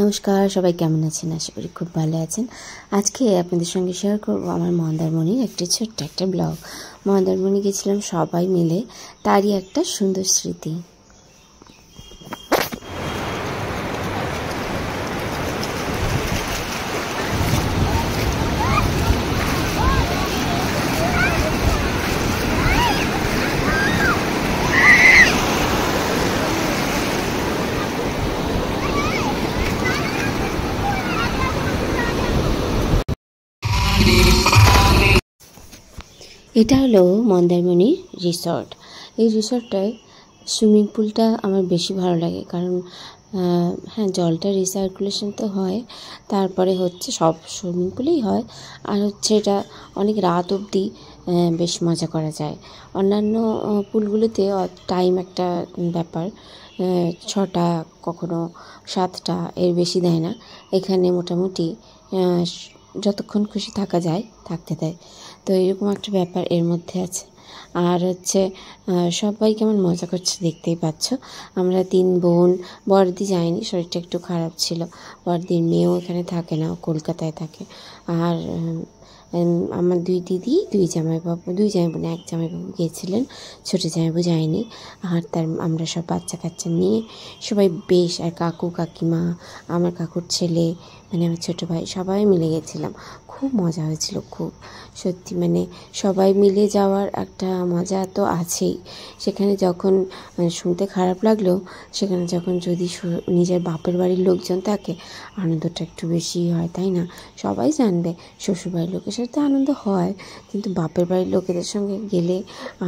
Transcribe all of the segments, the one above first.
নমস্কার, সবাই কেমন আছেন? আশা করি খুব ভালো আছেন। আজকে আপনাদের সঙ্গে শেয়ার করব আমার মন্দারমণির একটি ছোট্ট একটা ব্লগ। মন্দারমণি গেছিলাম সবাই মিলে, তারই একটা সুন্দর স্মৃতি। এটা হলো মন্দারমণি রিসর্ট। এই রিসর্টটায় সুইমিং পুলটা আমার বেশি ভালো লাগে, কারণ হ্যাঁ, জলটা রিসার্কুলেশন তো হয়, তারপরে হচ্ছে সব সুইমিং পুলেই হয়, আর হচ্ছে এটা অনেক রাত অবধি বেশ মজা করা যায়। অন্যান্য পুলগুলোতে টাইম একটা ব্যাপার, 6টা কখনো 7টা, এর বেশি দেয় না। এখানে মোটামুটি যতক্ষণ খুশি থাকা যায় থাকতে দেয়, তো এরকম একটা ব্যাপার এর মধ্যে আছে। আর হচ্ছে সবাই কেমন মজা করছে দেখতেই পাচ্ছ। আমরা 3 বোন, বড়দি যায়নি, শরীরটা একটু খারাপ ছিল। বড়দির মেয়েও এখানে থাকে না, কলকাতায় থাকে। আর আমার 2 দিদি, 2 জামাইবাবু, 2 জামাইবাবু না, 1 জামাইবাবু গিয়েছিলেন, ছোটো জামাইবাবু যায়নি। আর আমরা সব বাচ্চা কাচ্চা নিয়ে সবাই বেশ, আর কাকু কাকিমা, আমার কাকুর ছেলে, মানে আমার ছোটো ভাই, সবাই মিলে গেছিলাম। খুব মজা হয়েছিল, খুব সত্যি। মানে সবাই মিলে যাওয়ার একটা মজা তো আছেই। সেখানে যখন শুনতে খারাপ লাগলেও, সেখানে যখন যদি নিজের বাপের বাড়ির লোকজন থাকে, আনন্দটা একটু বেশি হয়, তাই না? সবাই জানবে শ্বশুরবাড়ির লোকের সাথে আনন্দ হয়, কিন্তু বাপের বাড়ির লোকেদের সঙ্গে গেলে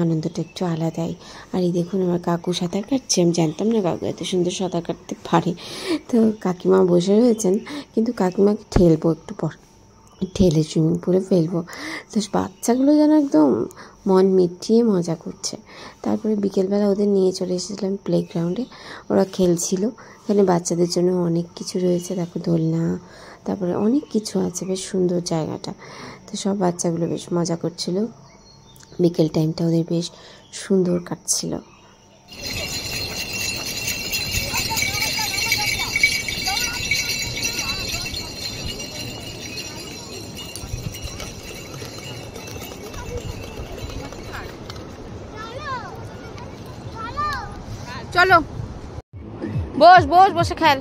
আনন্দটা একটু আলাদাই। আর এই দেখুন, আমার কাকু সাঁতার কাটছে। আমি জানতাম না কাকু এত সুন্দর সাঁতার কাটতে পারে। তো কাকিমা বসে রয়েছেন, কিন্তু কাকিমাকে ঠেলবো একটু পর, ঠেলে সুইমিং পুলে ফেলবো। তো বাচ্চাগুলো যেন একদম মন মিটিয়ে মজা করছে। তারপরে বিকেলবেলা ওদের নিয়ে চলে এসেছিলাম প্লেগ্রাউন্ডে, ওরা খেলছিল। এখানে বাচ্চাদের জন্য অনেক কিছু রয়েছে, দেখো দোলনা, তারপরে অনেক কিছু আছে, বেশ সুন্দর জায়গাটা। তো সব বাচ্চাগুলো বেশ মজা করছিল। বিকেল টাইমটা ওদের বেশ সুন্দর কাটছিল। চলো বস বস, বসে খেল,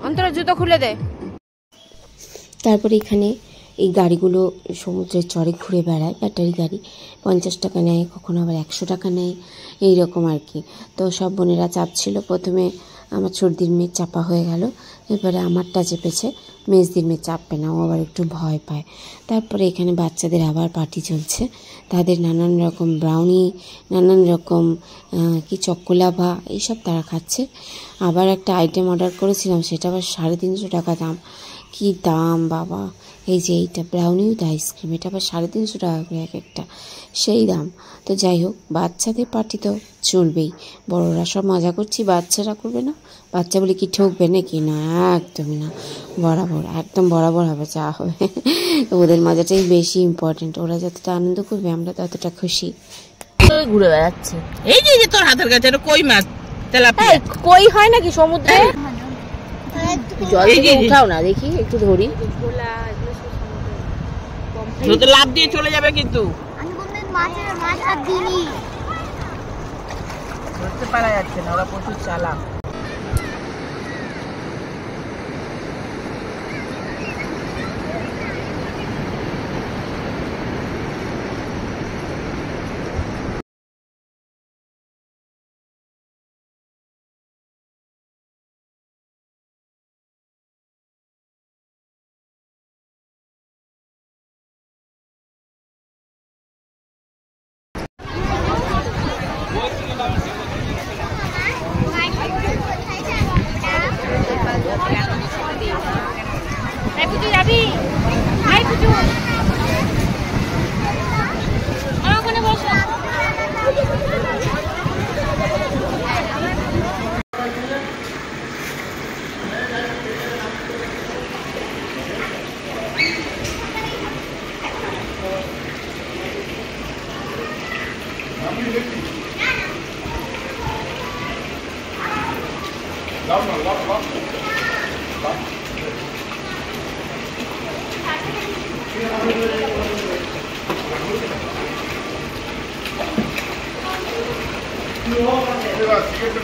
অন্তরা জুতো খুলে দে। তারপরে এখানে এই গাড়িগুলো সমুদ্রের চরে ঘুরে বেড়ায়, ব্যাটারি গাড়ি। 50 টাকা নেয়, কখনো আবার 100 টাকা নেয়, এইরকম আর কি। তো সব বোনেরা চাপছিল। প্রথমে আমার ছোটদির মেয়ে চাপা হয়ে গেল, এবারে আমারটা চেপেছে। মেজদির মেয়ে চাপবে না, ও আবার একটু ভয় পায়। তারপরে এখানে বাচ্চাদের আবার পার্টি চলছে, তাদের নানান রকম ব্রাউনি, নানান রকম কি চকোলাভা, এইসব তারা খাচ্ছে। আবার একটা আইটেম অর্ডার করেছিলাম, সেটা আবার 350 টাকা দাম। কি দাম বাবা! এই যে এইটা ব্রাউনি উইথ আইসক্রিম, এটা আবার 350 টাকা করে এক একটা, সেই দাম। তো যাই হোক, বাচ্চাদের পার্টি তো চলবেই, বড়রা সব মজা করছি, বাচ্চারা করবে না? বাচ্চা বলে কি ঠকবে নাকি? না, একদমই না, বরাবর, একদম বরাবর হবে যা হবে। ওদের মজাটাই বেশি ইম্পর্টেন্ট, ওরা যতটা আনন্দ করবে আমরা ততটা খুশি। ঘুরে বেড়াচ্ছে। এই যে তোর হাতের কাছে কই মাছ, তেলাপিয়া। কই হয় নাকি সমুদ্রে? জল থেকে উঠাও না, দেখি একটু ধরি। লাভ দিয়ে চলে যাবে, কিন্তু ধরতে পারা যাচ্ছে না, ওরা প্রচুর চালাক।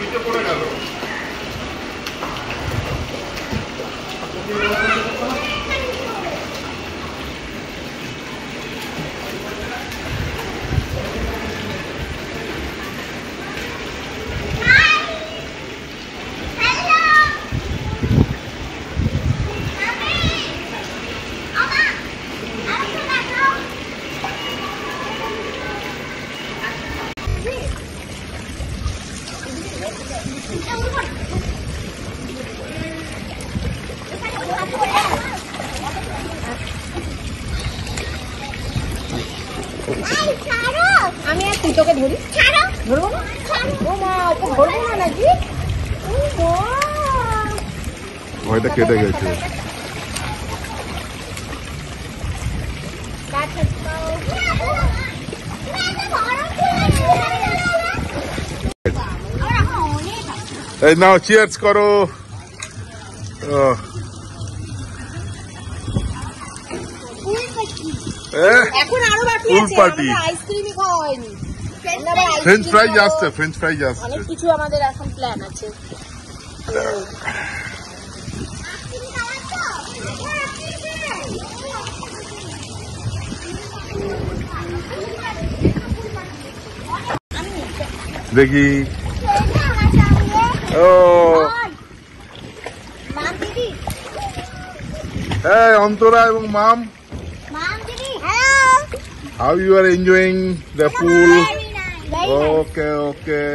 নিচে পড়ে গেল। আমি আর তুই তোকে ধরি, ধরবো না, ও মা ওকে ধরবো না নাকি? ভয়টা কেটে গেছে। এই নাও চিয়ার্স করো। এখন আরো বাকি ফুল আছে, পার্টি। আমাদের আইসক্রিমই খাওয়া হয়নি। ফ্রেঞ্চ ফ্রাইজ আসছে, ফ্রেঞ্চ ফ্রাইজ আসছে। অনেক কিছু আমাদের এখন প্ল্যান আছে। দেখি। ও হ্যাঁ, অন্তরা এবং মাম, how you are enjoying the pool? Okay, okay.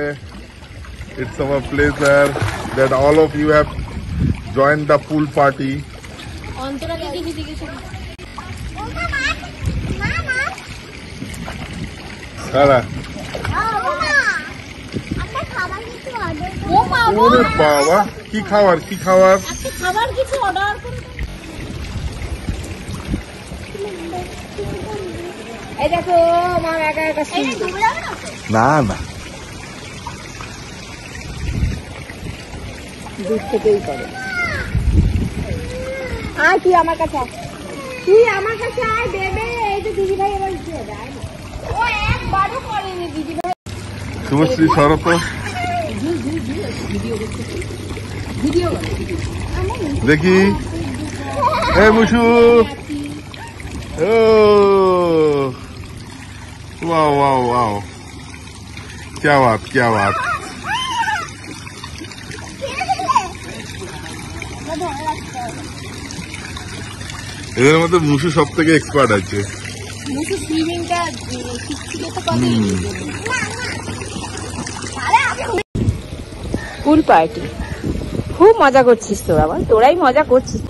It's our pleasure that all of you have joined the pool party. Sarah. ওরে বাবা, কি খাবার কি খাবার! খাবার কিছু অর্ডার করুন। এই দেখো মা একা একা না না, দুধ খেতেই পারে। আয় তুই আমার কাছে আয়, তুই আমার কাছে আয় দেবে। এই যে দিদি ভাই এবার দিয়ে দেয়, ও একবারও করেনি দিদি ভাই। শুভশ্রী শরত দেখি। এ মুশু, ও वाह वाह वाह, क्या बात क्या बात। এদের মধ্যে মুশু সব থেকে এক্সপার্ট আছে। পুল পার্টি খুব মজা করছিস তোরা, বল তোরাই মজা করছিস।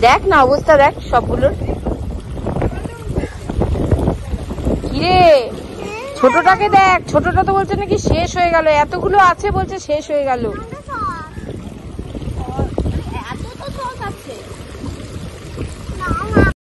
দেখ না অবস্থা, দেখ সবগুলোর। কিরে ছোটটাকে দেখ, ছোটটা তো বলছে নাকি শেষ হয়ে গেল, এতগুলো আছে বলছে শেষ হয়ে গেল।